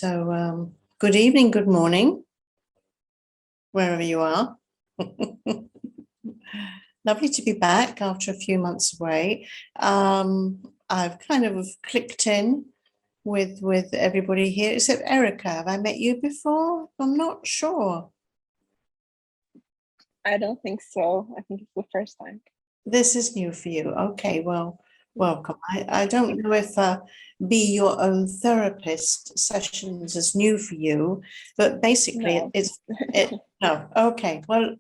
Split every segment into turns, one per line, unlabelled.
So good evening, good morning, wherever you are. Lovely to be back after a few months away. I've kind of clicked in with everybody here, except Erica. Have I met you before? I'm not sure.
I don't think so. I think it's the first time.
This is new for you. Okay, well, welcome. I don't know if Be Your Own Therapist sessions is new for you, but basically
No.
No. Okay, well,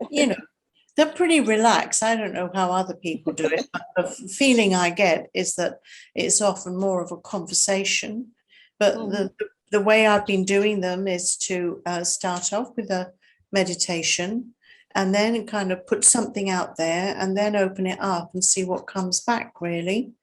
they're pretty relaxed. I don't know how other people do it, but the feeling I get is that it's often more of a conversation. But the way I've been doing them is to start off with a meditation and then kind of put something out there and then open it up and see what comes back, really.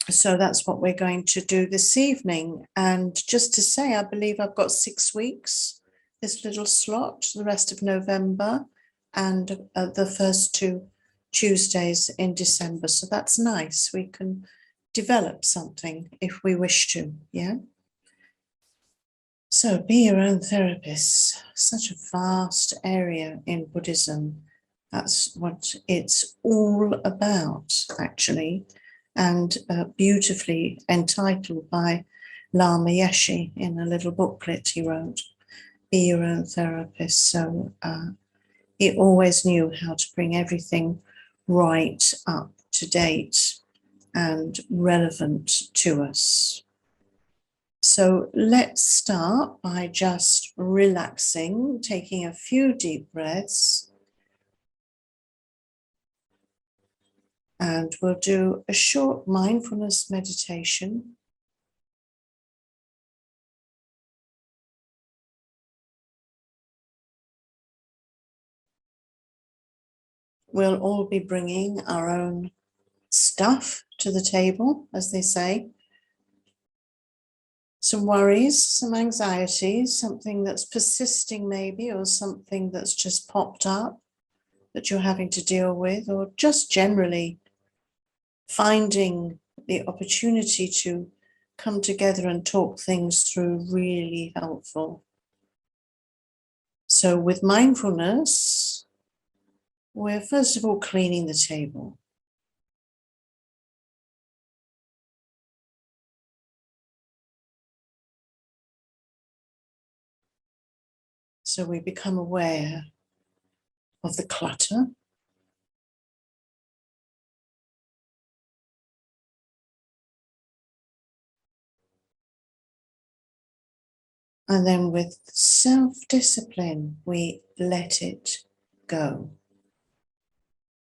So that's what we're going to do this evening. And just to say, I believe I've got 6 weeks, this little slot, the rest of November and the first 2 Tuesdays in December. So that's nice. We can develop something if we wish to, yeah? So be your own therapist, such a vast area in Buddhism. That's what it's all about, actually, and beautifully entitled by Lama Zopa in a little booklet he wrote, Be Your Own Therapist. So he always knew how to bring everything right up to date and relevant to us. So let's start by just relaxing, taking a few deep breaths. And we'll do a short mindfulness meditation. We'll all be bringing our own stuff to the table, as they say. Some worries, some anxieties, something that's persisting maybe, or something that's just popped up that you're having to deal with, or just generally finding the opportunity to come together and talk things through really helpful. So with mindfulness, we're first of all cleaning the table. So we become aware of the clutter. And then with self-discipline, we let it go.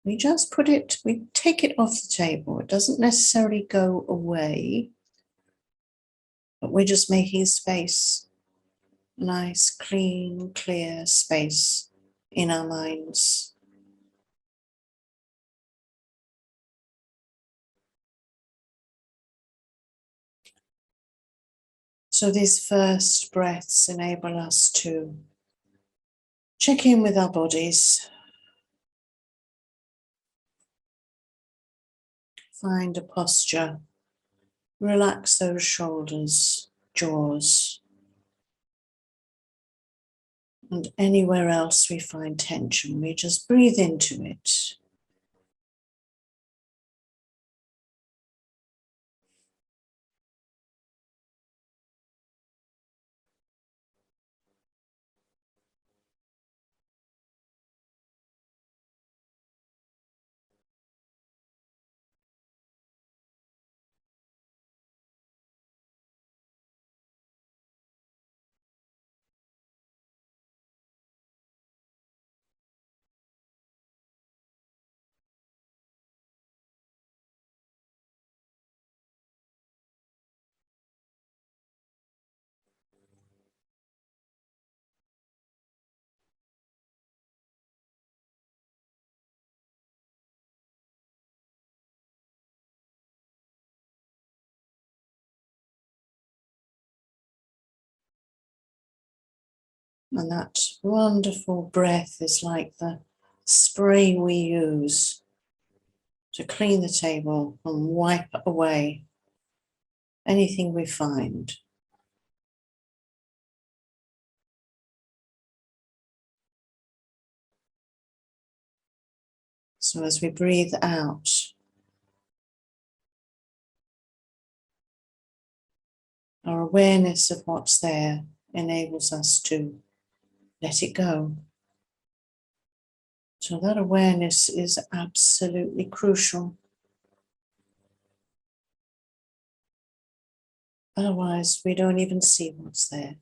We just we take it off the table. It doesn't necessarily go away, but we're just making space, nice, clean, clear space in our minds. So these first breaths enable us to check in with our bodies, find a posture, relax those shoulders, jaws, and anywhere else we find tension, we just breathe into it. And that wonderful breath is like the spray we use to clean the table and wipe away anything we find. So as we breathe out, our awareness of what's there enables us to let it go. So that awareness is absolutely crucial. Otherwise, we don't even see what's there.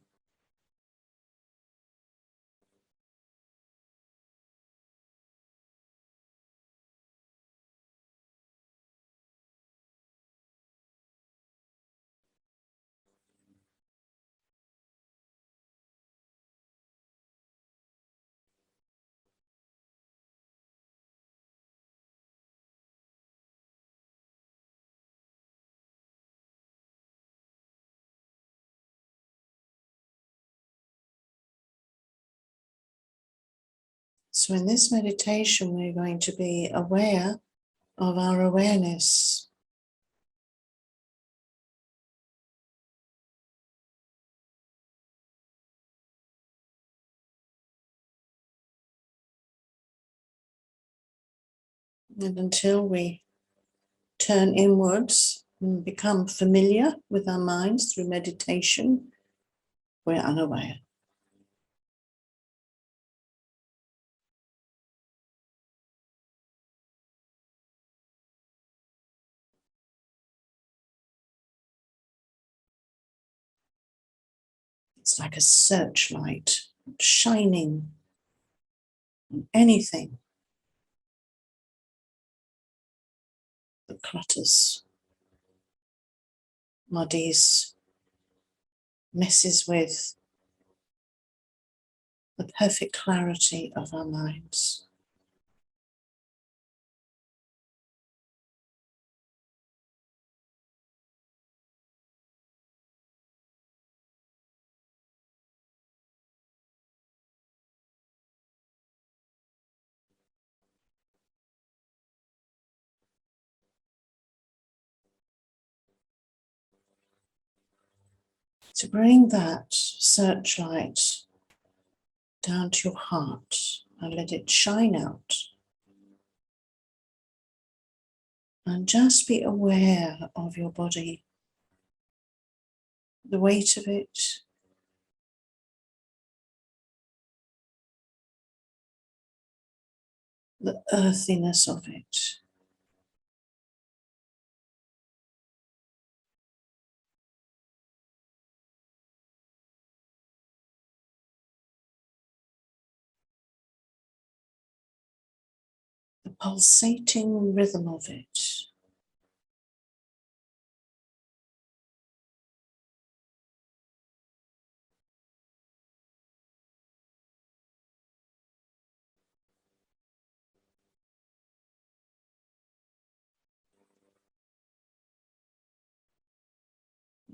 So in this meditation, we're going to be aware of our awareness. And until we turn inwards and become familiar with our minds through meditation, we're unaware. It's like a searchlight shining on anything that clutters, muddies, messes with the perfect clarity of our minds. To bring that searchlight down to your heart and let it shine out. And just be aware of your body, the weight of it, the earthiness of it. The pulsating rhythm of it.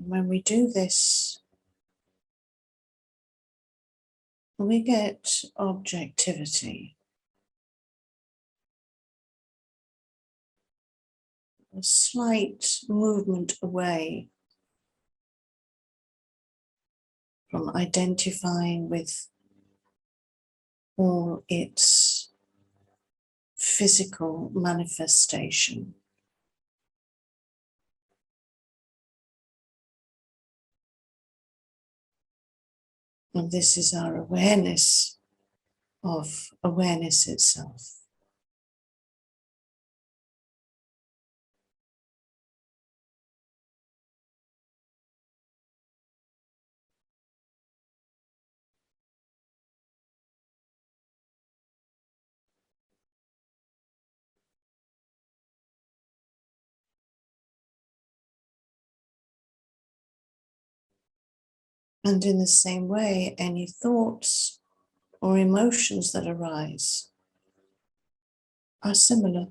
When we do this, we get objectivity, a slight movement away from identifying with all its physical manifestation. And this is our awareness of awareness itself. And in the same way, any thoughts or emotions that arise are similar.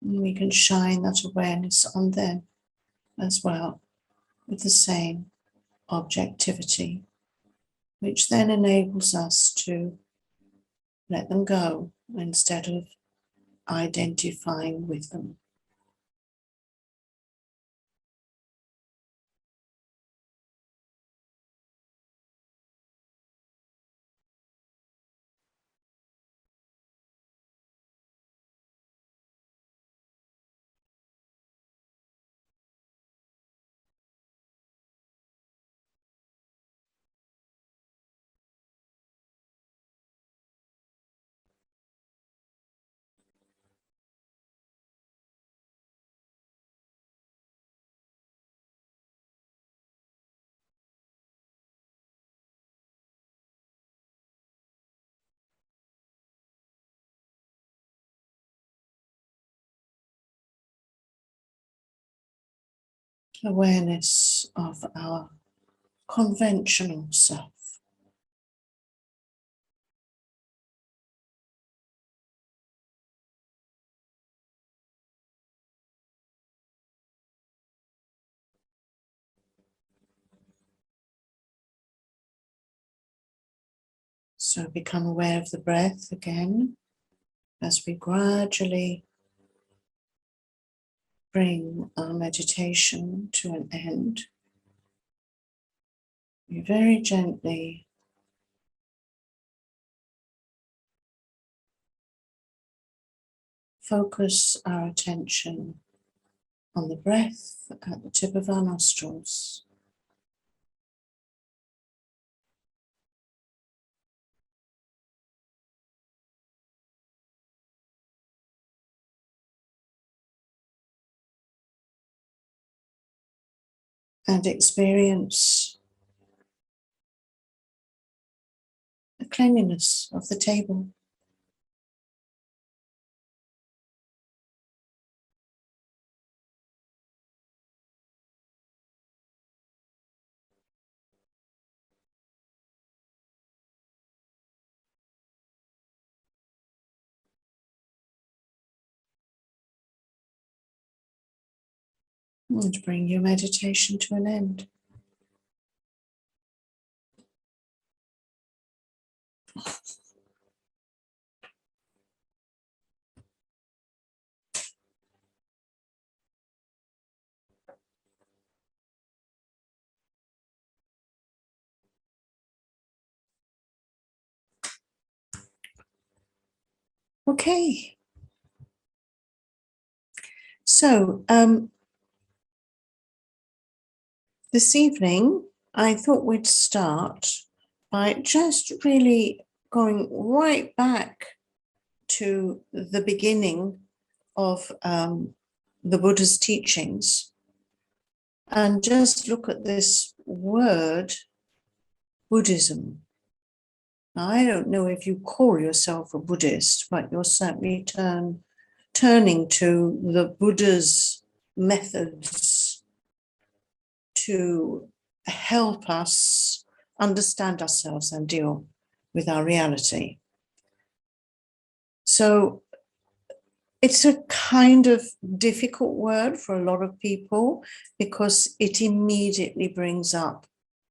And we can shine that awareness on them as well with the same objectivity, which then enables us to let them go instead of identifying with them. Awareness of our conventional self. So become aware of the breath again as we gradually bring our meditation to an end. We very gently focus our attention on the breath at the tip of our nostrils. And experience the cleanliness of the table. And bring your meditation to an end. Okay. So this evening, I thought we'd start by just really going right back to the beginning of the Buddha's teachings and just look at this word, Buddhism. Now, I don't know if you call yourself a Buddhist, but you're certainly turning to the Buddha's methods to help us understand ourselves and deal with our reality. So it's a kind of difficult word for a lot of people because it immediately brings up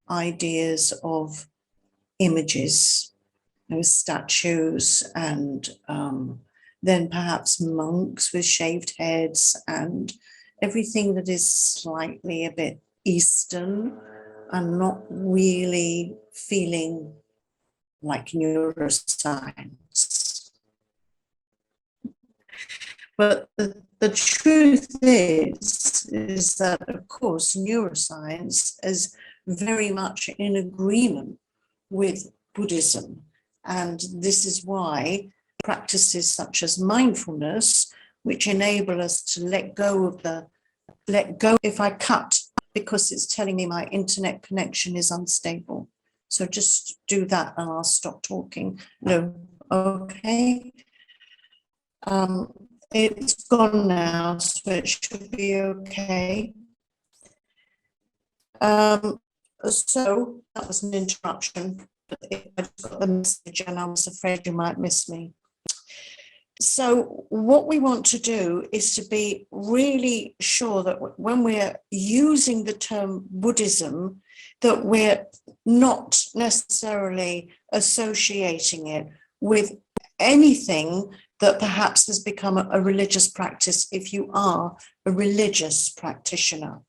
ideas of images, statues, and then perhaps monks with shaved heads and everything that is slightly a bit Eastern and not really feeling like neuroscience. But the truth is that, of course, neuroscience is very much in agreement with Buddhism. And this is why practices such as mindfulness, which enable us to let go if I cut because it's telling me my internet connection is unstable. So just do that and I'll stop talking. No, okay. It's gone now, so it should be okay. So that was an interruption, but I just got the message and I was afraid you might miss me. So what we want to do is to be really sure that when we're using the term Buddhism, that we're not necessarily associating it with anything that perhaps has become a religious practice if you are a religious practitioner.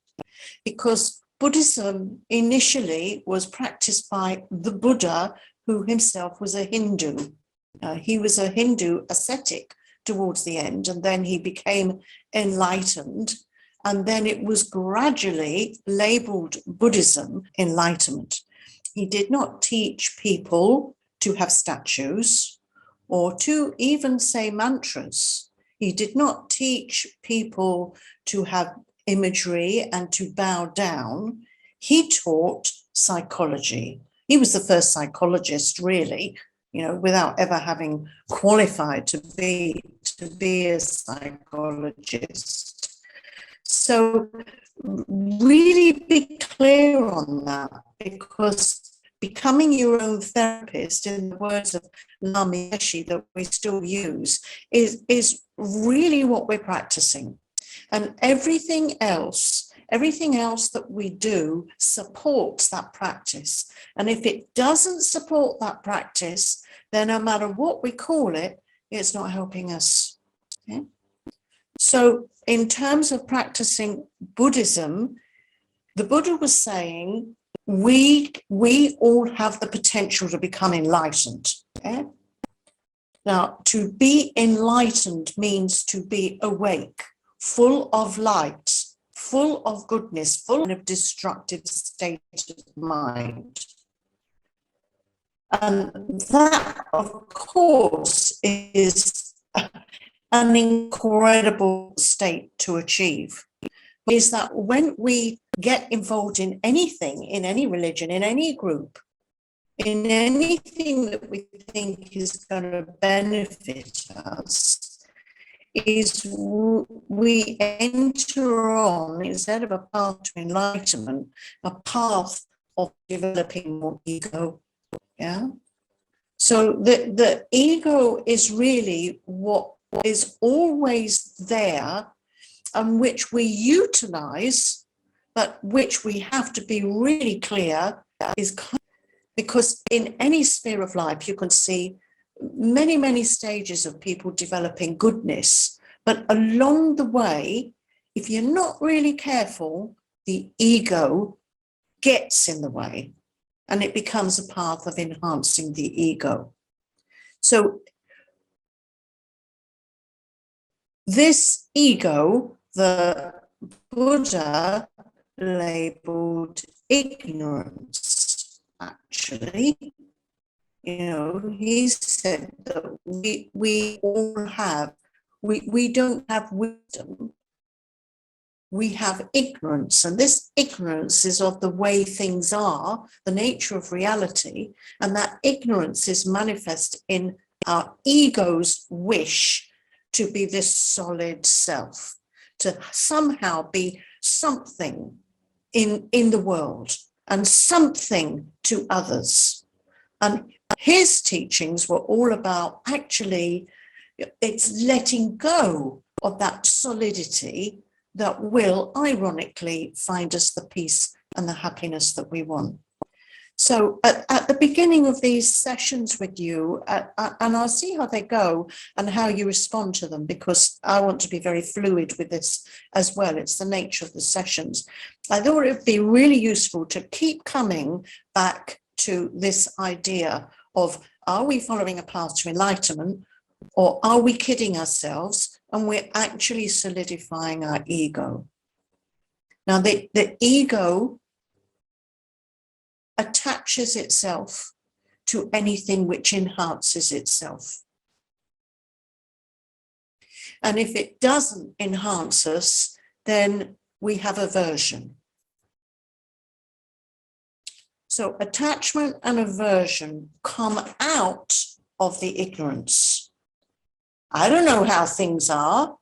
Because Buddhism initially was practiced by the Buddha, who himself was a Hindu. He was a Hindu ascetic towards the end, and then he became enlightened. And then it was gradually labeled Buddhism, enlightenment. He did not teach people to have statues or to even say mantras. He did not teach people to have imagery and to bow down. He taught psychology. He was the first psychologist, really, without ever having qualified to be a psychologist. So really be clear on that, because becoming your own therapist, in the words of Lama Zopa that we still use, is really what we're practicing. And everything else that we do supports that practice. And if it doesn't support that practice, then no matter what we call it, it's not helping us. Okay? So in terms of practicing Buddhism, the Buddha was saying, we all have the potential to become enlightened. Okay? Now, to be enlightened means to be awake, full of light, full of goodness, full of destructive state of mind. And that, of course, is an incredible state to achieve. Is that when we get involved in anything, in any religion, in any group, in anything that we think is going to benefit us, is we enter on, instead of a path to enlightenment, a path of developing more ego. Yeah. So the ego is really what is always there, and which we utilize, but which we have to be really clear is, because in any sphere of life, you can see many, many stages of people developing goodness. But along the way, if you're not really careful, the ego gets in the way, and it becomes a path of enhancing the ego. So this ego, the Buddha labeled ignorance, actually. He said that we all have, we don't have wisdom, we have ignorance. And this ignorance is of the way things are, the nature of reality. And that ignorance is manifest in our ego's wish to be this solid self, to somehow be something in the world and something to others. And his teachings were all about, actually, it's letting go of that solidity that will, ironically, find us the peace and the happiness that we want. So at the beginning of these sessions with you, and I'll see how they go and how you respond to them, because I want to be very fluid with this as well. It's the nature of the sessions. I thought it would be really useful to keep coming back to this idea of, are we following a path to enlightenment, or are we kidding ourselves and we're actually solidifying our ego? Now, the ego attaches itself to anything which enhances itself. And if it doesn't enhance us, then we have aversion. So attachment and aversion come out of the ignorance. I don't know how things are,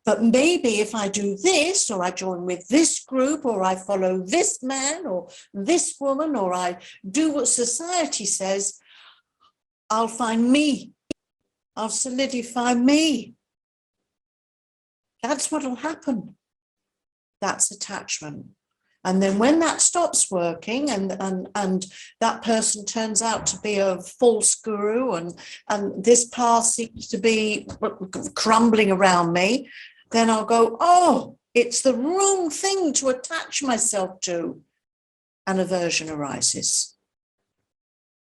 but maybe if I do this, or I join with this group, or I follow this man or this woman, or I do what society says, I'll find me. I'll solidify me. That's what'll happen. That's attachment. And then when that stops working and that person turns out to be a false guru and this path seems to be crumbling around me, then I'll go, oh, it's the wrong thing to attach myself to. And aversion arises.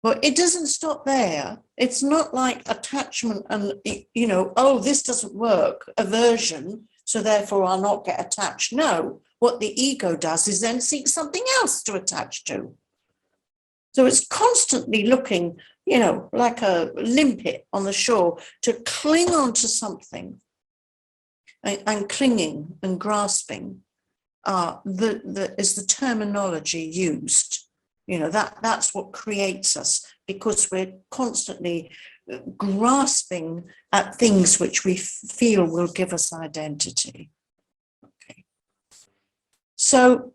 But it doesn't stop there. It's not like attachment and, you know, oh, this doesn't work, aversion, so therefore I'll not get attached. No, what the ego does is then seek something else to attach to. So it's constantly looking, you know, like a limpet on the shore to cling on to something and clinging and grasping is the terminology used. You know, that's what creates us, because we're constantly grasping at things which we feel will give us identity. Okay. So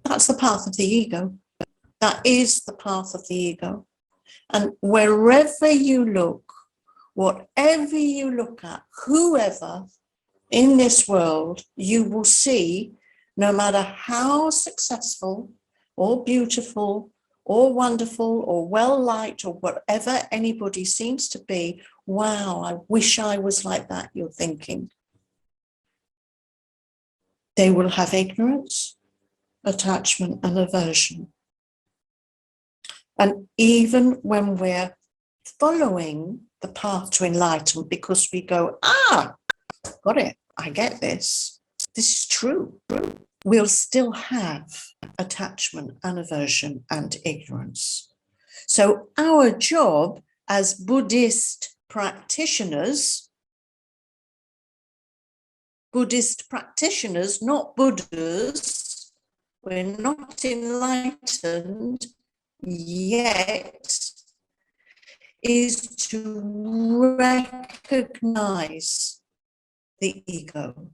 that's the path of the ego. That is the path of the ego. And wherever you look, whatever you look at, whoever in this world, you will see, no matter how successful or beautiful or wonderful or well-liked or whatever anybody seems to be, wow, I wish I was like that, you're thinking. They will have ignorance, attachment, and aversion. And even when we're following the path to enlightenment, because we go, got it, I get this, this is true, we'll still have attachment and aversion and ignorance. So our job as Buddhist practitioners, not Buddhas, we're not enlightened yet, is to recognize the ego,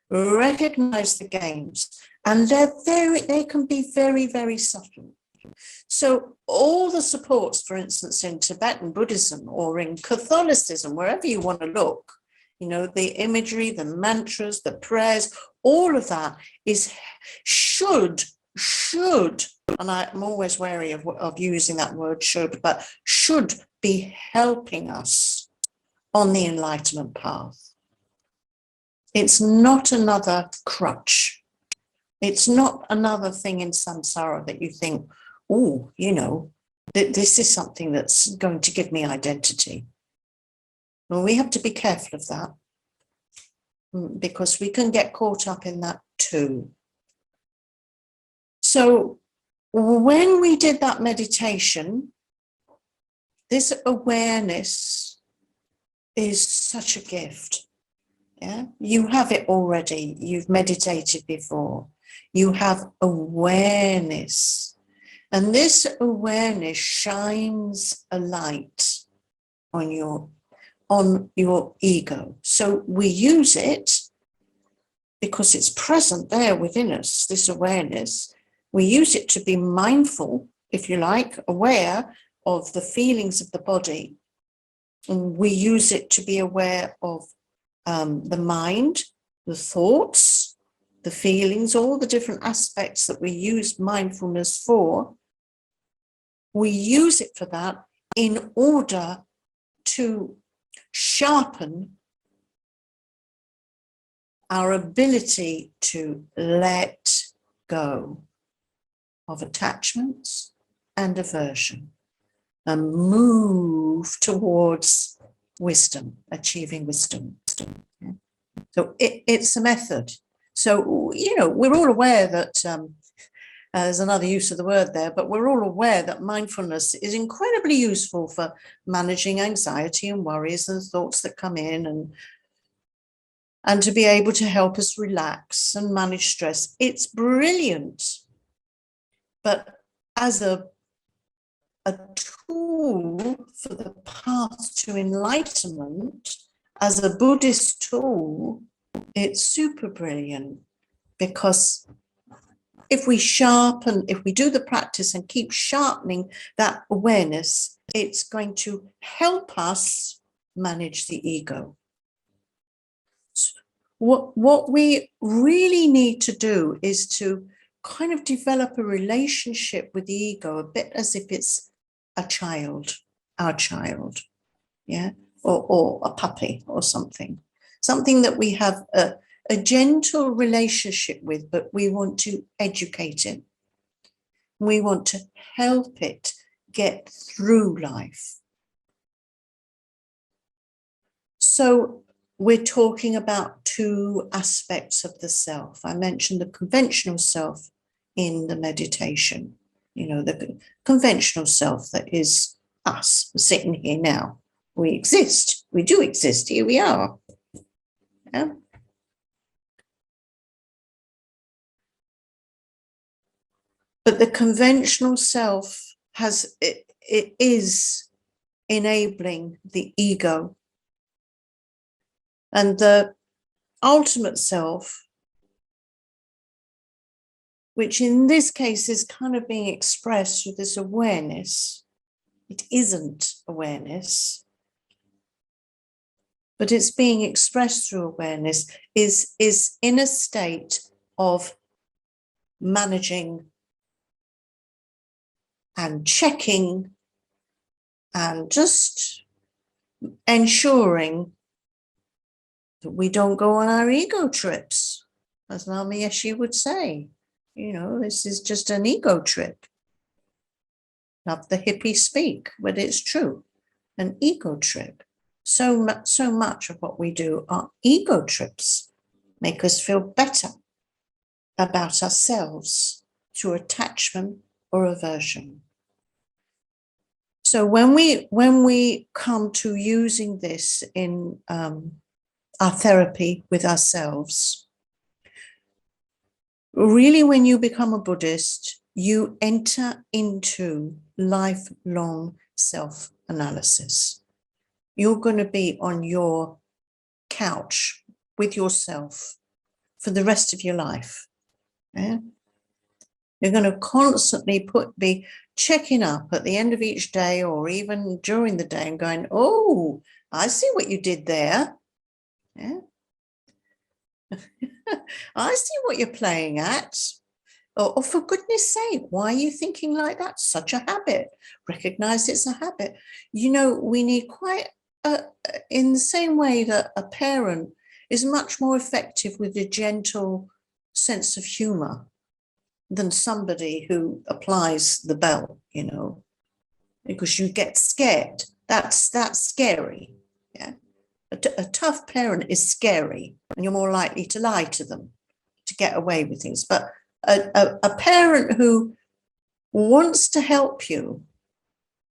recognize the games, and they can be very, very subtle. So all the supports, for instance, in Tibetan Buddhism or in Catholicism, wherever you want to look, you know, the imagery, the mantras, the prayers, all of that should, and I'm always wary of using that word should, but should be helping us on the enlightenment path. It's not another crutch. It's not another thing in samsara that you think, oh, you know, this is something that's going to give me identity. Well, we have to be careful of that, because we can get caught up in that too. So when we did that meditation, this awareness is such a gift. Yeah, you have it already. You've meditated before. You have awareness. And this awareness shines a light on your ego. So we use it because it's present there within us, this awareness. We use it to be mindful, if you like, aware of the feelings of the body. And we use it to be aware of the mind, the thoughts, the feelings, all the different aspects that we use mindfulness for. We use it for that in order to sharpen our ability to let go of attachments and aversion and move towards wisdom, achieving wisdom. Yeah. So it's a method. So, you know, we're all aware that there's another use of the word there, but we're all aware that mindfulness is incredibly useful for managing anxiety and worries and thoughts that come in, and to be able to help us relax and manage stress. It's brilliant. But as a tool for the path to enlightenment, as a Buddhist tool, it's super brilliant, because if we do the practice and keep sharpening that awareness, it's going to help us manage the ego. What we really need to do is to kind of develop a relationship with the ego, a bit as if it's a child, our child, yeah, or a puppy or something that we have a gentle relationship with, but we want to educate it. We want to help it get through life. So we're talking about two aspects of the self. I mentioned the conventional self in the meditation, the conventional self that is us sitting here now. We exist. We do exist. Here we are. Yeah? But the conventional self it is enabling the ego. And the ultimate self, which in this case is kind of being expressed through this awareness. It isn't awareness, but it's being expressed through awareness, is in a state of managing and checking and just ensuring that we don't go on our ego trips, as Lama Zopa would say. This is just an ego trip. Love the hippie speak, but it's true. An ego trip. So much of what we do are ego trips, make us feel better about ourselves through attachment or aversion. So when we come to using this in our therapy with ourselves, really when you become a Buddhist, you enter into lifelong self-analysis. You're going to be on your couch with yourself for the rest of your life. Yeah? You're going to constantly be checking up at the end of each day or even during the day and going, oh, I see what you did there. Yeah. I see what you're playing at. Or for goodness sake, why are you thinking like that? Such a habit. Recognize it's a habit. We need in the same way that a parent is much more effective with a gentle sense of humor than somebody who applies the bell, because you get scared. That's scary. Yeah. A tough parent is scary, and you're more likely to lie to them to get away with things. But a parent who wants to help you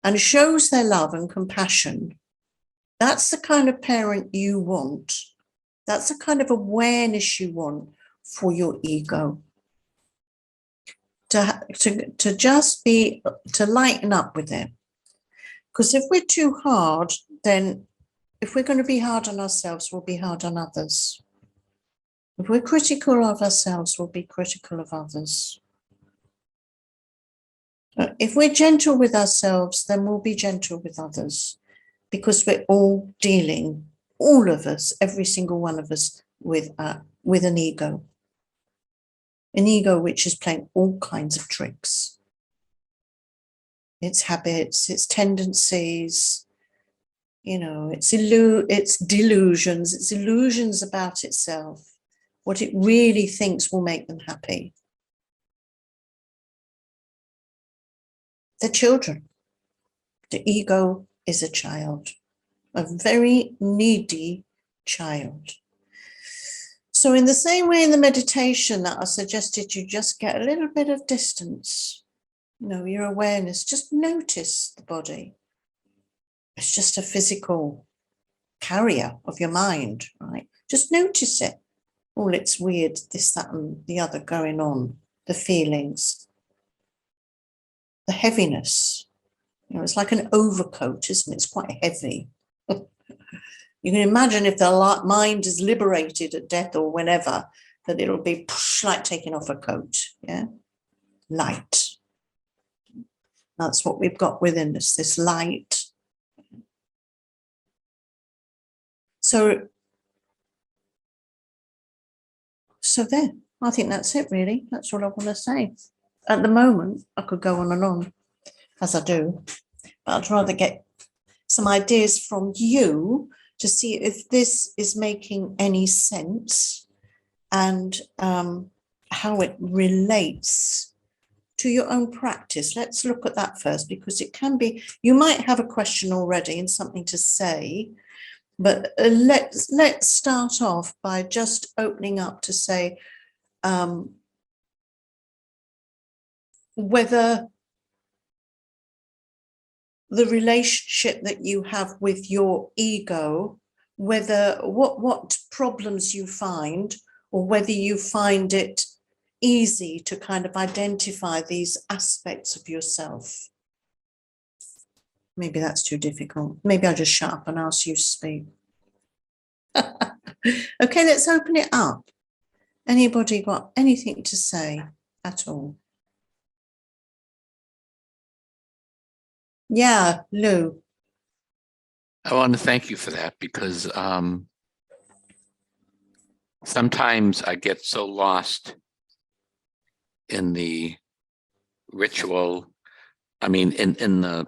and shows their love and compassion, that's the kind of parent you want. That's the kind of awareness you want for your ego. To just to lighten up with it. Because if we're too hard, then if we're going to be hard on ourselves, we'll be hard on others. If we're critical of ourselves, we'll be critical of others. If we're gentle with ourselves, then we'll be gentle with others, because we're all dealing, all of us, every single one of us, with an ego. An ego which is playing all kinds of tricks. Its habits, its tendencies, its delusions, its illusions about itself, what it really thinks will make them happy. They're children. The ego is a child, a very needy child. So in the same way in the meditation that I suggested, you just get a little bit of distance, your awareness, just notice the body. It's just a physical carrier of your mind, right? Just notice it. All its weird, this, that, and the other going on, the feelings, the heaviness. It's like an overcoat, isn't it? It's quite heavy. You can imagine if the mind is liberated at death or whenever, that it'll be like taking off a coat, yeah? Light. That's what we've got within us, this light. So there, I think that's it really. That's all I want to say. At the moment, I could go on and on, as I do, but I'd rather get some ideas from you to see if this is making any sense and how it relates to your own practice. Let's look at that first, because it can be, you might have a question already and something to say, but let's start off by just opening up to say whether the relationship that you have with your ego, whether what problems you find, or whether you find it easy to kind of identify these aspects of yourself. Maybe that's too difficult. Maybe I'll just shut up and ask you to speak. Okay, let's open it up. Anybody got anything to say at all? Yeah, Lou.
I want to thank you for that, because sometimes I get so lost in the ritual. I mean, in the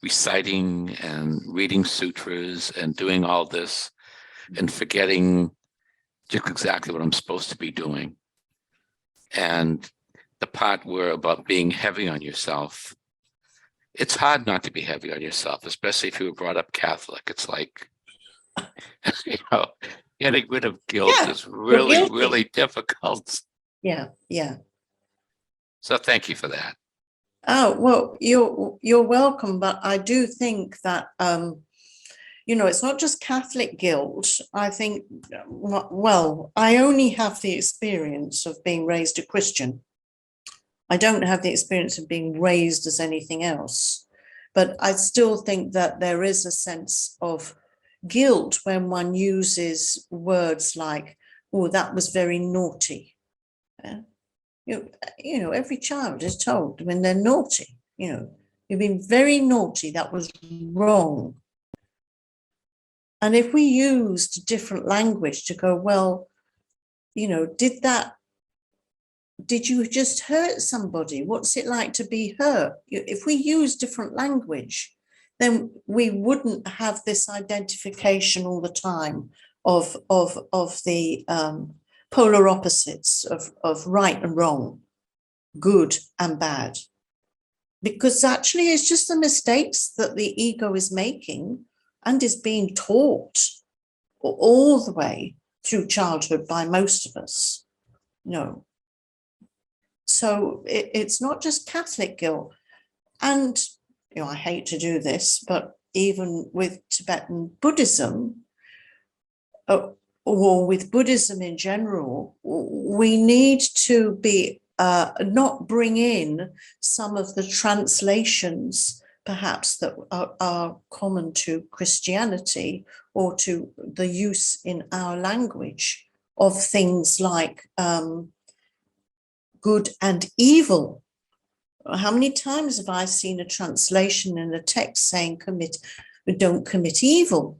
reciting and reading sutras and doing all this and forgetting just exactly what I'm supposed to be doing. And the part where about being heavy on yourself, it's hard not to be heavy on yourself, especially if you were brought up Catholic. It's like, getting rid of guilt is really, really difficult.
Yeah.
So thank you for that.
Oh, well, you're welcome. But I do think that, it's not just Catholic guilt. I think, well, I only have the experience of being raised a Christian. I don't have the experience of being raised as anything else. But I still think that there is a sense of guilt when one uses words like, oh, that was very naughty. Every child is told when they're naughty, you've been very naughty, that was wrong. And if we used different language to go, well, did you just hurt somebody? What's it like to be hurt? If we use different language, then we wouldn't have this identification all the time of the polar opposites of right and wrong, good and bad. Because actually it's just the mistakes that the ego is making and is being taught all the way through childhood by most of us. So it's not just Catholic guilt. And, I hate to do this, but even with Tibetan Buddhism, or with Buddhism in general, we need to be not bring in some of the translations perhaps that are common to Christianity or to the use in our language of things like good and evil. How many times have I seen a translation in a text saying don't commit evil?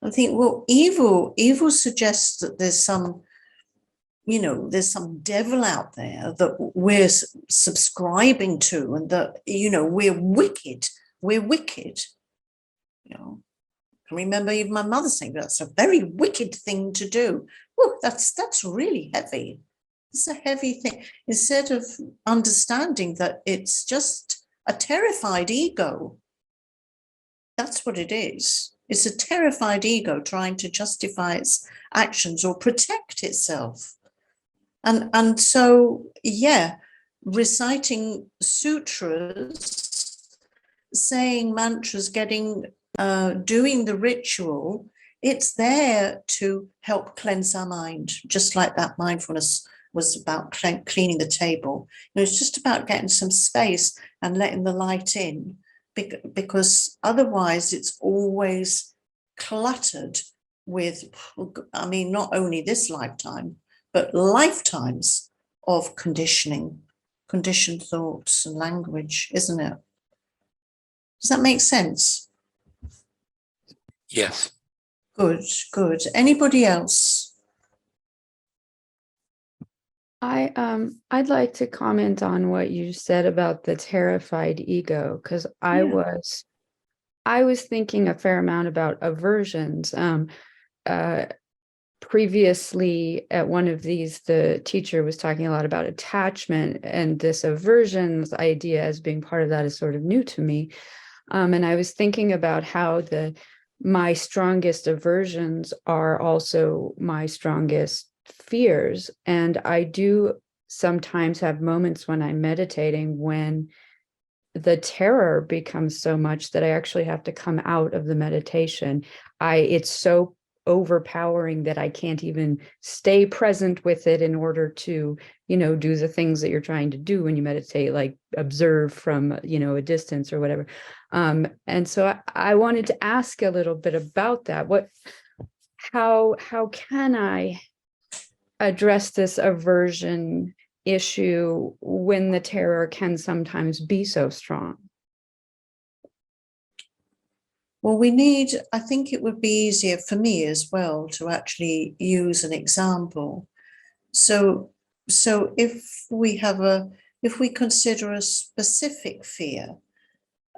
I think, well, evil suggests that there's some devil out there that we're subscribing to, and that, we're wicked. I remember even my mother saying that's a very wicked thing to do. Oh, that's really heavy. It's a heavy thing. Instead of understanding that it's just a terrified ego. That's what it is. It's a terrified ego trying to justify its actions or protect itself. And so, reciting sutras, saying mantras, doing the ritual, it's there to help cleanse our mind, just like that mindfulness was about cleaning the table. It's just about getting some space and letting the light in, because otherwise it's always cluttered with, not only this lifetime, but lifetimes of conditioned thoughts and language, isn't it? Does that make sense?
Yes.
Good, good. Anybody else?
I'd like to comment on what you said about the terrified ego, because
Yeah.
I was thinking a fair amount about aversions. Previously at one of these, the teacher was talking a lot about attachment, and this aversions idea as being part of that is sort of new to me. And I was thinking about how my strongest aversions are also my strongest fears. And I do sometimes have moments when I'm meditating when the terror becomes so much that I actually have to come out of the meditation. It's so overpowering that I can't even stay present with it in order to, do the things that you're trying to do when you meditate, like observe from, a distance or whatever. And so I wanted to ask a little bit about that. How can I address this aversion issue when the terror can sometimes be so strong?
Well, I think it would be easier for me as well to actually use an example. So if we consider a specific fear,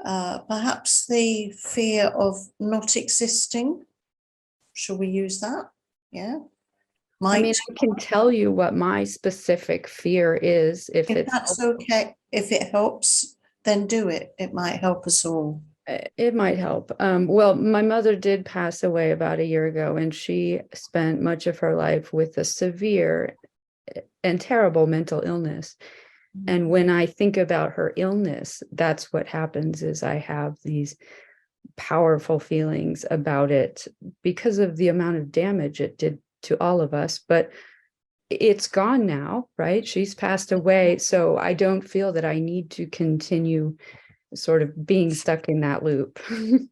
perhaps the fear of not existing, shall we use that? Yeah.
I can tell you what my specific fear is if it's
that's
helpful.
okay. If it helps, then do it. It might help us all.
It might help. Well, my mother did pass away about a year ago, and she spent much of her life with a severe and terrible mental illness. And when I think about her illness, that's what happens is I have these powerful feelings about it because of the amount of damage it did to all of us. But it's gone now, right? She's passed away. So I don't feel that I need to continue sort of being stuck in that loop.
Do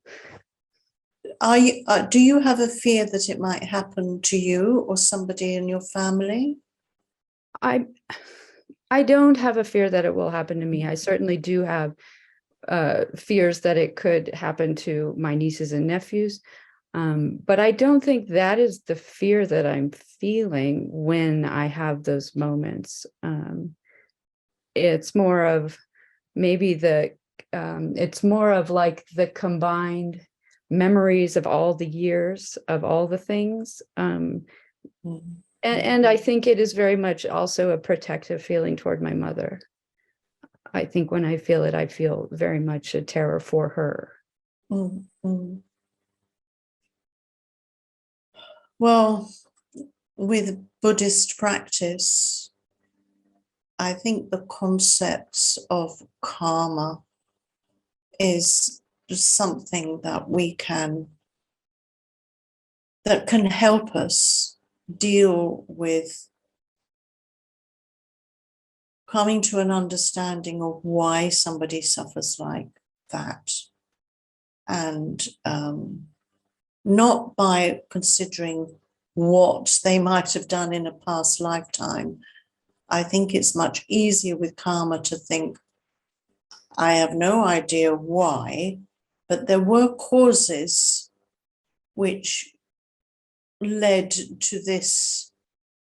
you have a fear that it might happen to you or somebody in your family?
I don't have a fear that it will happen to me. I certainly do have fears that it could happen to my nieces and nephews. But I don't think that is the fear that I'm feeling when I have those moments. It's more of maybe it's more of like the combined memories of all the years of all the things. And I think it is very much also a protective feeling toward my mother. I think when I feel it, I feel very much a terror for her.
Well, with Buddhist practice, I think the concepts of karma is something that can help us deal with coming to an understanding of why somebody suffers like that. And not by considering what they might have done in a past lifetime. I think it's much easier with karma to think, I have no idea why, but there were causes which led to this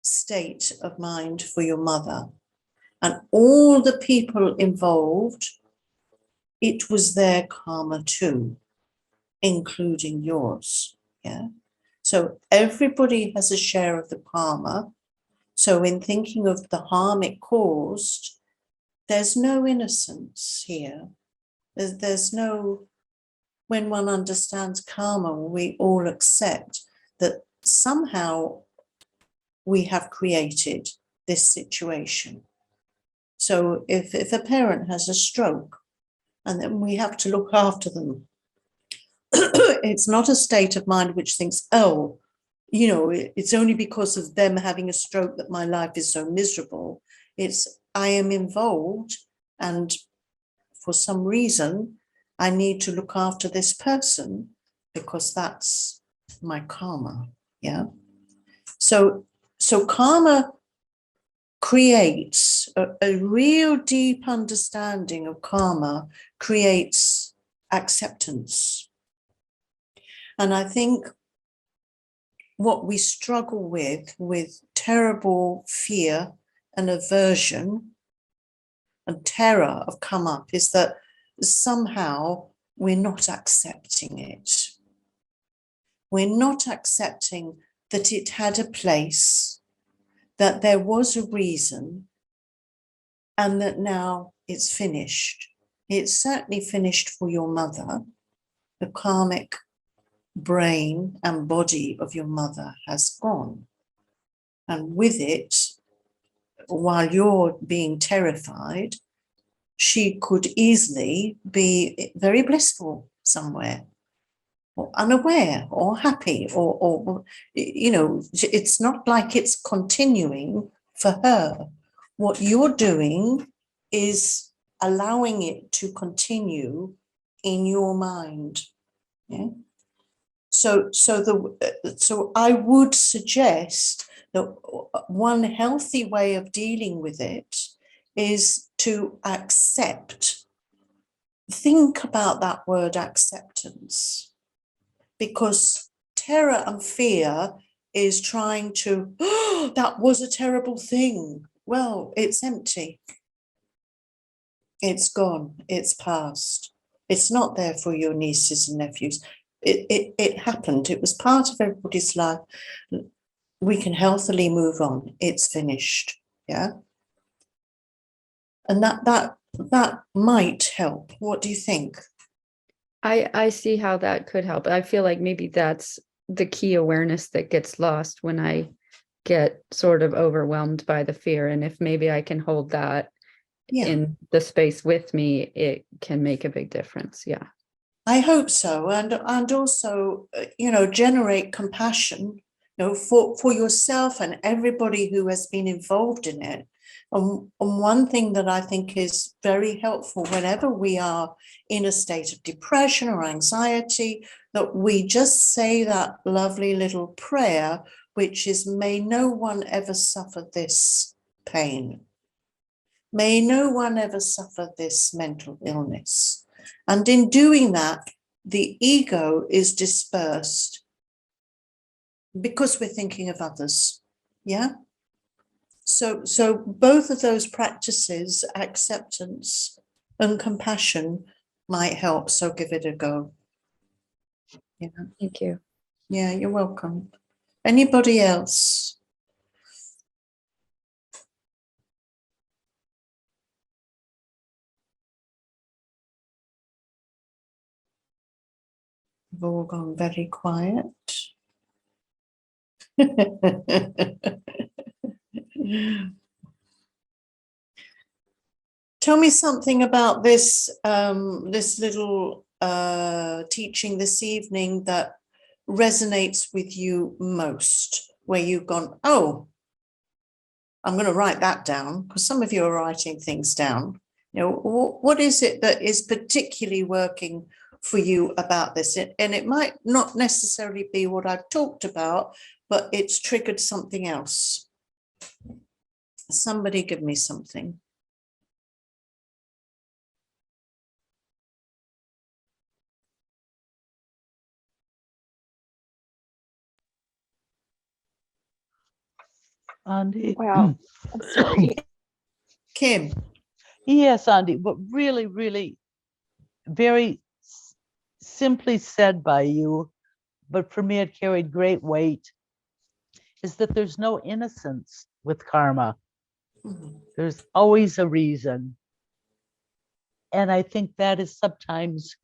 state of mind for your mother. And all the people involved, it was their karma too, including yours. Yeah. So everybody has a share of the karma. So in thinking of the harm it caused, there's no innocence here. There's no, when one understands karma, we all accept that somehow we have created this situation. So if a parent has a stroke and then we have to look after them, it's not a state of mind which thinks, oh, it's only because of them having a stroke that my life is so miserable. It's I am involved, and for some reason, I need to look after this person because that's my karma. Yeah. So karma creates a real deep understanding of karma, creates acceptance. And I think what we struggle with terrible fear and aversion and terror have come up, is that somehow we're not accepting it. We're not accepting that it had a place, that there was a reason, and that now it's finished. It's certainly finished for your mother. The karmic brain and body of your mother has gone. And with it, while you're being terrified, she could easily be very blissful somewhere, or unaware, or happy, or you know, it's not like it's continuing for her. What you're doing is allowing it to continue in your mind. Yeah. So I would suggest that one healthy way of dealing with it is to accept. Think about that word acceptance, because terror and fear is trying to, oh, that was a terrible thing. Well, it's empty. It's gone. It's past. It's not there for your nieces and nephews. It happened. It was part of everybody's life. We can healthily move on. It's finished. Yeah. And that might help. What do you think?
I see how that could help. I feel like maybe that's the key awareness that gets lost when I get sort of overwhelmed by the fear. And if maybe I can hold that in the space with me, it can make a big difference. Yeah.
I hope so. And also, you know, generate compassion, you know, for yourself and everybody who has been involved in it. And one thing that I think is very helpful whenever we are in a state of depression or anxiety, that we just say that lovely little prayer, which is, may no one ever suffer this pain. May no one ever suffer this mental illness. And in doing that, the ego is dispersed because we're thinking of others. Yeah. So both of those practices, acceptance and compassion, might help. So give it a go. Yeah.
Thank you.
Yeah, you're welcome. Anybody else? We've all gone very quiet. Tell me something about this this little teaching this evening that resonates with you most, where you've gone, oh, I'm going to write that down, because some of you are writing things down. You know, what is it that is particularly working for you about this? And it might not necessarily be what I've talked about, but it's triggered something else. Somebody give me something.
Ondy.
Wow. I'm sorry.
Kim.
Yes, Ondy. What really, really very simply said by you, but for me it carried great weight, is that there's no innocence with karma. There's always a reason. And I think that is sometimes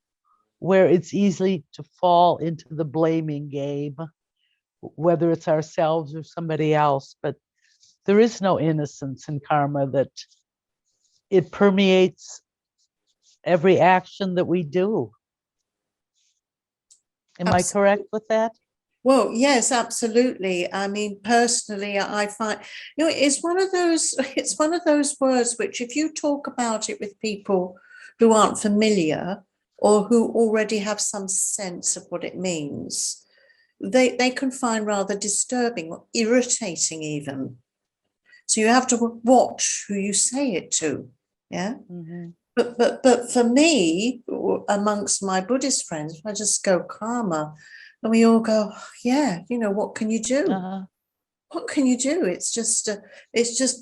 where it's easy to fall into the blaming game, whether it's ourselves or somebody else. But there is no innocence in karma, that it permeates every action that we do. Am I correct with that?
Well, yes, absolutely. I mean, personally, I find, you know, it's one of those words which, if you talk about it with people who aren't familiar or who already have some sense of what it means, they can find rather disturbing or irritating even. So you have to watch who you say it to. Yeah.
Mm-hmm.
But for me, amongst my Buddhist friends, I just go karma, and we all go, yeah, you know, what can you do?
Uh-huh.
What can you do? It's just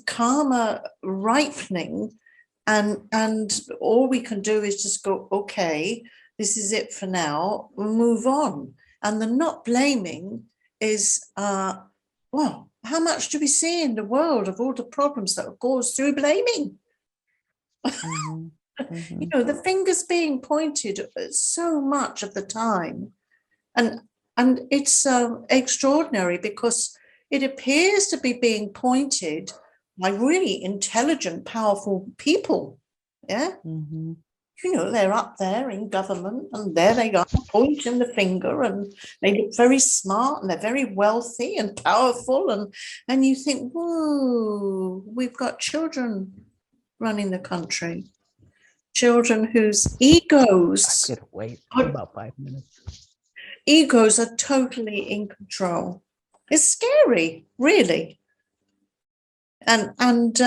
karma ripening, and all we can do is just go, okay, this is it for now, move on. And the not blaming is, well, how much do we see in the world of all the problems that are caused through blaming?
Mhm, mhm.
You know, the fingers being pointed so much of the time, and it's extraordinary because it appears to be being pointed by really intelligent, powerful people. Yeah,
Mhm.
you know, they're up there in government, and there they are pointing the finger, and they look very smart, and they're very wealthy and powerful, and you think, whoa, we've got children running the country. Children whose egos
Get wait
are,
about 5 minutes.
egos are totally in control. It's scary, really. And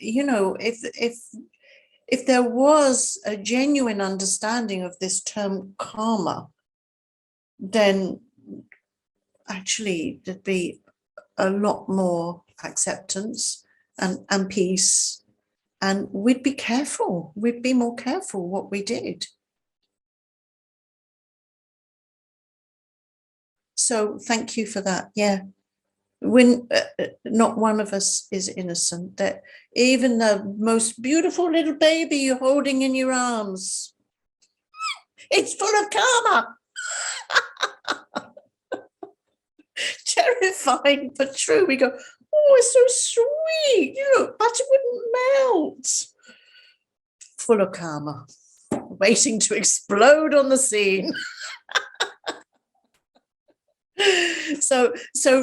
you know, if there was a genuine understanding of this term karma, then actually there'd be a lot more acceptance and peace, and we'd be careful. We'd be more careful what we did. So thank you for that. Yeah, when not one of us is innocent. That even the most beautiful little baby you're holding in your arms, it's full of karma. Terrifying but true. We go, oh, it's so sweet. You know, butter wouldn't melt. Full of karma, waiting to explode on the scene. So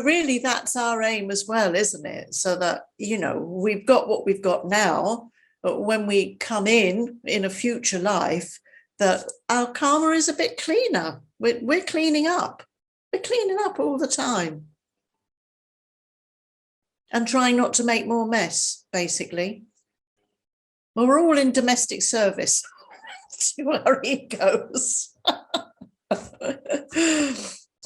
really that's our aim as well, isn't it? So that, you know, we've got what we've got now, but when we come in a future life, that our karma is a bit cleaner. We're cleaning up. We're cleaning up all the time and trying not to make more mess, basically. Well, we're all in domestic service to our egos.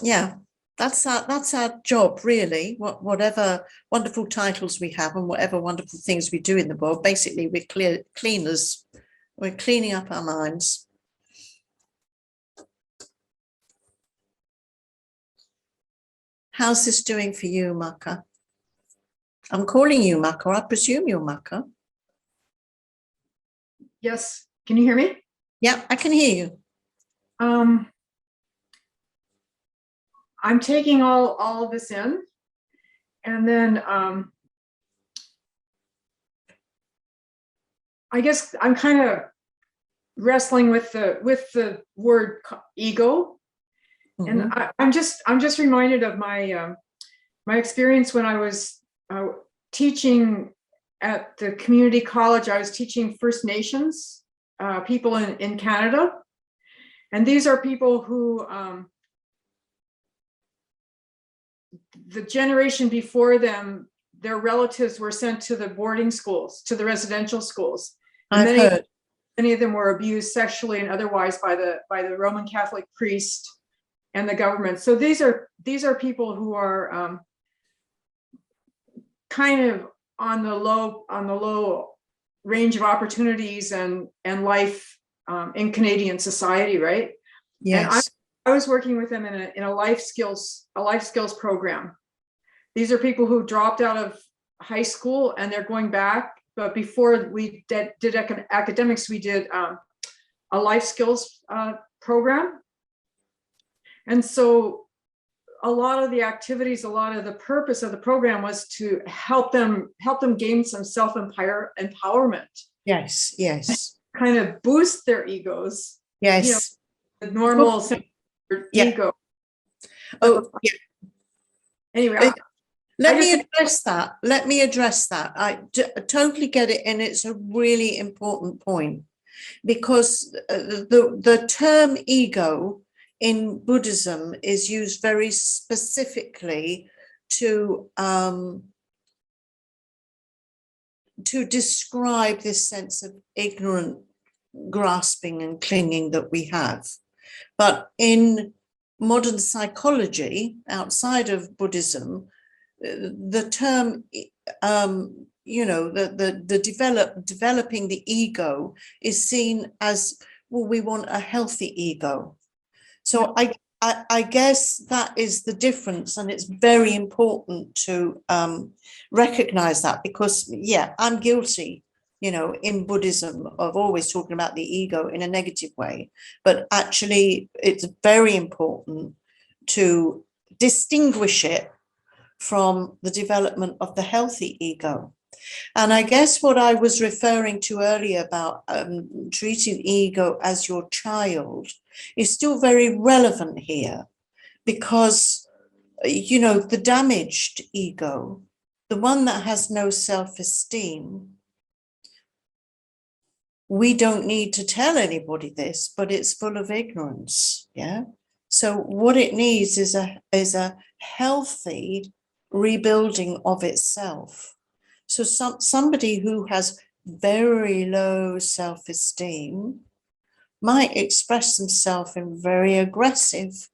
Yeah, that's our job, really. Whatever wonderful titles we have and whatever wonderful things we do in the world, basically we're cleaners. We're cleaning up our minds. How's this doing for you, Maka? I'm calling you Maka. I presume you're Maka.
Yes. Can you hear me?
Yeah, I can hear you.
I'm taking all of this in, and then I guess I'm kind of wrestling with the word ego, and I'm just reminded of my my experience when I was teaching at the community college. I was teaching First Nations people in Canada, and these are people who the generation before them, their relatives were sent to the boarding schools, to the residential schools. And many of them were abused sexually and otherwise by the Roman Catholic priest and the government. So these are people who are kind of on the low range of opportunities and life in Canadian society, right?
Yes.
And I was working with them in a life skills program. These are people who dropped out of high school and they're going back. But before we did academics, we did a life skills program. And so a lot of the activities, a lot of the purpose of the program was to help them gain some self-empowerment.
Yes, yes.
Kind of boost their egos.
Yes.
You know, the normal ego.
Oh, yeah.
Anyway,
let me address that. I totally get it, and it's a really important point, because the term ego in Buddhism is used very specifically to to describe this sense of ignorant grasping and clinging that we have. But in modern psychology, outside of Buddhism, the term, developing the ego is seen as, well, we want a healthy ego. So I guess that is the difference, and it's very important to recognize that, because, yeah, I'm guilty, in Buddhism, of always talking about the ego in a negative way. But actually, it's very important to distinguish it from the development of the healthy ego. And I guess what I was referring to earlier about treating ego as your child is still very relevant here, because, the damaged ego, the one that has no self-esteem, we don't need to tell anybody this, but it's full of ignorance. Yeah. So what it needs is a healthy rebuilding of itself. So somebody who has very low self-esteem might express themselves in very aggressive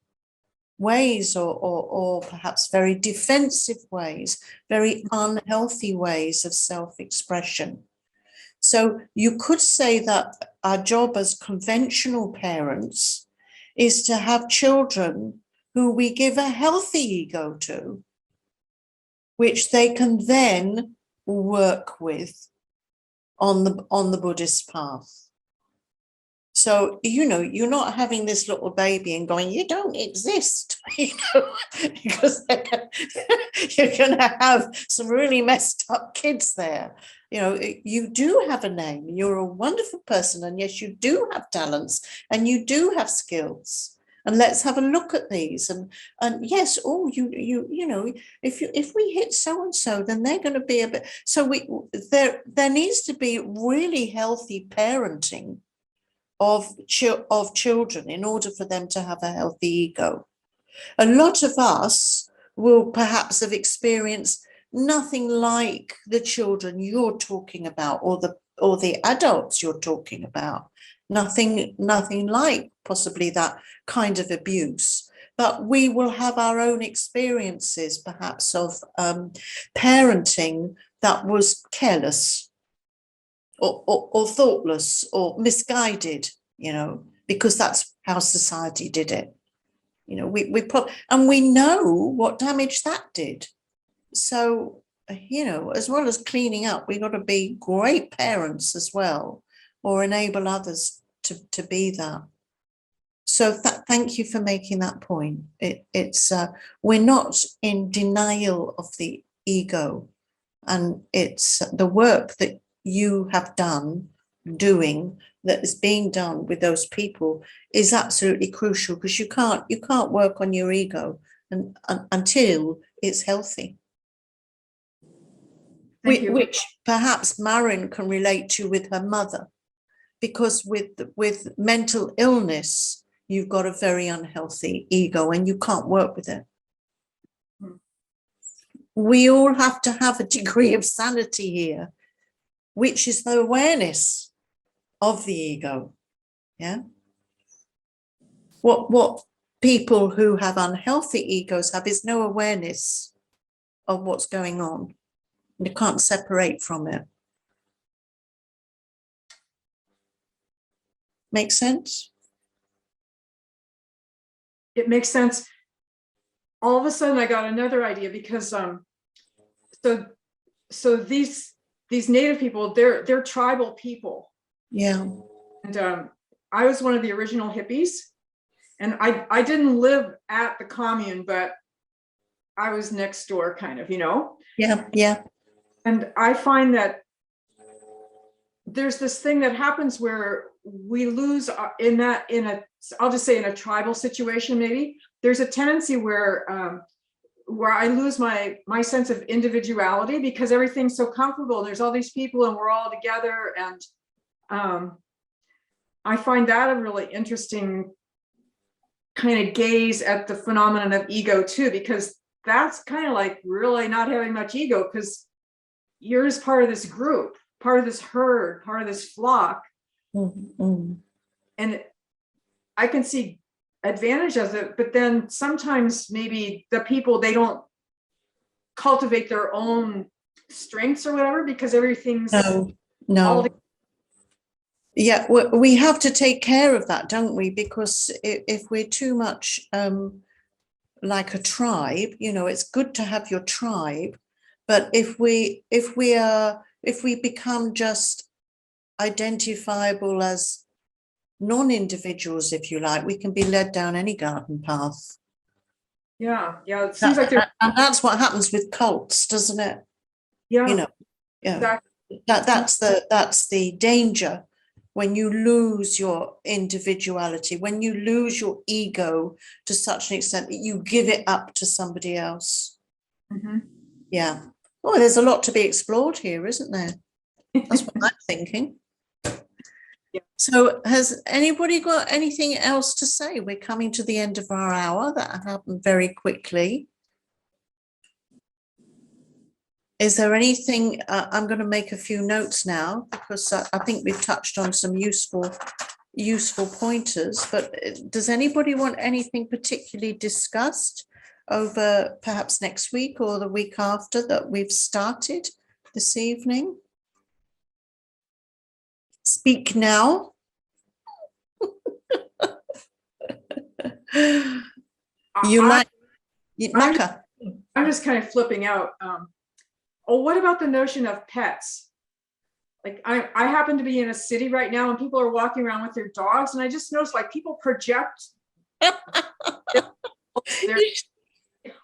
ways, or perhaps very defensive ways, very unhealthy ways of self-expression. So you could say that our job as conventional parents is to have children who we give a healthy ego to, which they can then work with on the Buddhist path. So, you're not having this little baby and going, you don't exist, because you're going to have some really messed up kids there. You do have a name, you're a wonderful person, and yes, you do have talents, and you do have skills. And let's have a look at these. And yes, if we hit so and so, then they're going to be a bit. So there needs to be really healthy parenting of children in order for them to have a healthy ego. A lot of us will perhaps have experienced nothing like the children you're talking about, or the adults you're talking about. Nothing like possibly that kind of abuse. But we will have our own experiences, perhaps, of parenting that was careless, or thoughtless, or misguided, because that's how society did it. And we know what damage that did. So, as well as cleaning up, we've got to be great parents as well, or enable others to be that. So thank you for making that point. It's we're not in denial of the ego, and it's the work that you have doing that is being done with those people is absolutely crucial, because you can't work on your ego until it's healthy. Which perhaps Marin can relate to with her mother, because with mental illness, you've got a very unhealthy ego and you can't work with it. We all have to have a degree of sanity here, which is the awareness of the ego. Yeah. What people who have unhealthy egos have is no awareness of what's going on. You can't separate from it. Make sense?
It makes sense. All of a sudden, I got another idea, because so these Native people, they're tribal people.
Yeah.
And I was one of the original hippies, and I didn't live at the commune, but I was next door, kind of,
Yeah.
And I find that there's this thing that happens where we lose I'll just say in a tribal situation, maybe there's a tendency where I lose my sense of individuality, because everything's so comfortable. There's all these people and we're all together. And I find that a really interesting kind of gaze at the phenomenon of ego too, because that's kind of like really not having much ego, because you're just part of this group, part of this herd, part of this flock. And I can see advantage of it, but then sometimes maybe the people, they don't cultivate their own strengths or whatever, because everything's
No. Yeah, we have to take care of that, don't we? Because if we're too much like a tribe, you know, it's good to have your tribe, but if we become just identifiable as non-individuals, if you like, we can be led down any garden path.
Yeah, it seems like they're,
and that's what happens with cults, doesn't it?
yeah,
You know, yeah.
exactly.
That's the danger. When you lose your individuality, when you lose your ego to such an extent that you give it up to somebody else. Yeah. Oh, there's a lot to be explored here, isn't there? That's what I'm thinking.
Yeah.
So has anybody got anything else to say? We're coming to the end of our hour. That happened very quickly. Is there anything, I'm going to make a few notes now, because I think we've touched on some useful pointers, but does anybody want anything particularly discussed over perhaps next week or the week after that we've started this evening? Speak now. Maka?
I'm just kind of flipping out. Oh, what about the notion of pets? Like I happen to be in a city right now and people are walking around with their dogs, and I just noticed like people project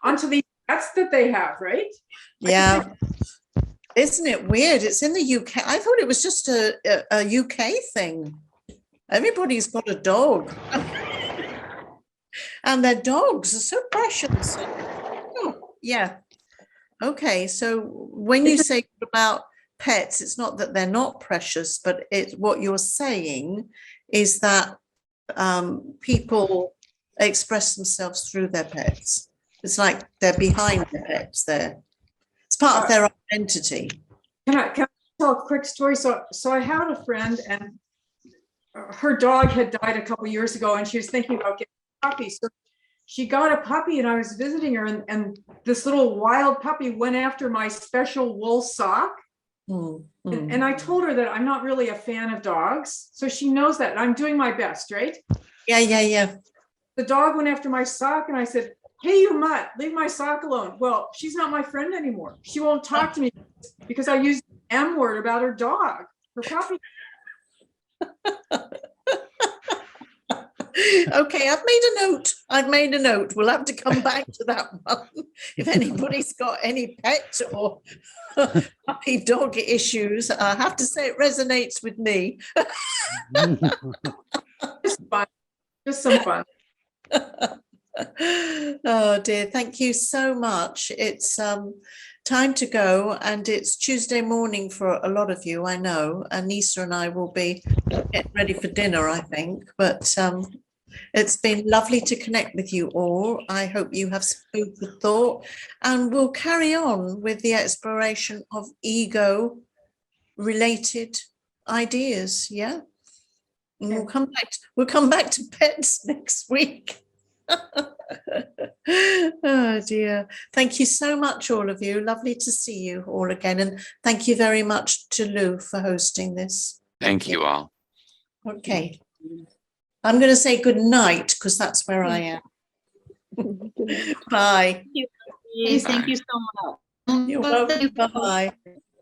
onto these pets that they have, right?
Yeah. Isn't it weird? It's in the UK. I thought it was just a UK thing. Everybody's got a dog. And their dogs are so precious. Oh, yeah. Okay, so when you say about pets, it's not that they're not precious, but what you're saying is that people express themselves through their pets. It's like they're behind their pets there. It's part of their identity.
Can I tell a quick story? So I had a friend, and her dog had died a couple years ago, and she was thinking about getting a puppy. So she got a puppy, and I was visiting her, and this little wild puppy went after my special wool sock. And I told her that I'm not really a fan of dogs, so she knows that, and I'm doing my best, right?
Yeah.
The dog went after my sock, and I said, "Hey, you mutt, leave my sock alone." Well, she's not my friend anymore. She won't talk to me because I used the M word about her dog, her puppy.
Okay, I've made a note. We'll have to come back to that one. If anybody's got any pet or puppy dog issues, I have to say it resonates with me.
Just fun, just some fun.
Oh dear, thank you so much. It's time to go, and it's Tuesday morning for a lot of you, I know. Anissa and I will be getting ready for dinner, I think, but it's been lovely to connect with you all. I hope you have some food for thought, and we'll carry on with the exploration of ego related ideas. Yeah, and we'll come back to pets next week. Oh dear. Thank you so much, all of you. Lovely to see you all again, and thank you very much to Lou for hosting this.
Thank you all.
Okay, I'm going to say good night because that's where I am. Bye.
Yes, thank you so much.
You're welcome. Bye.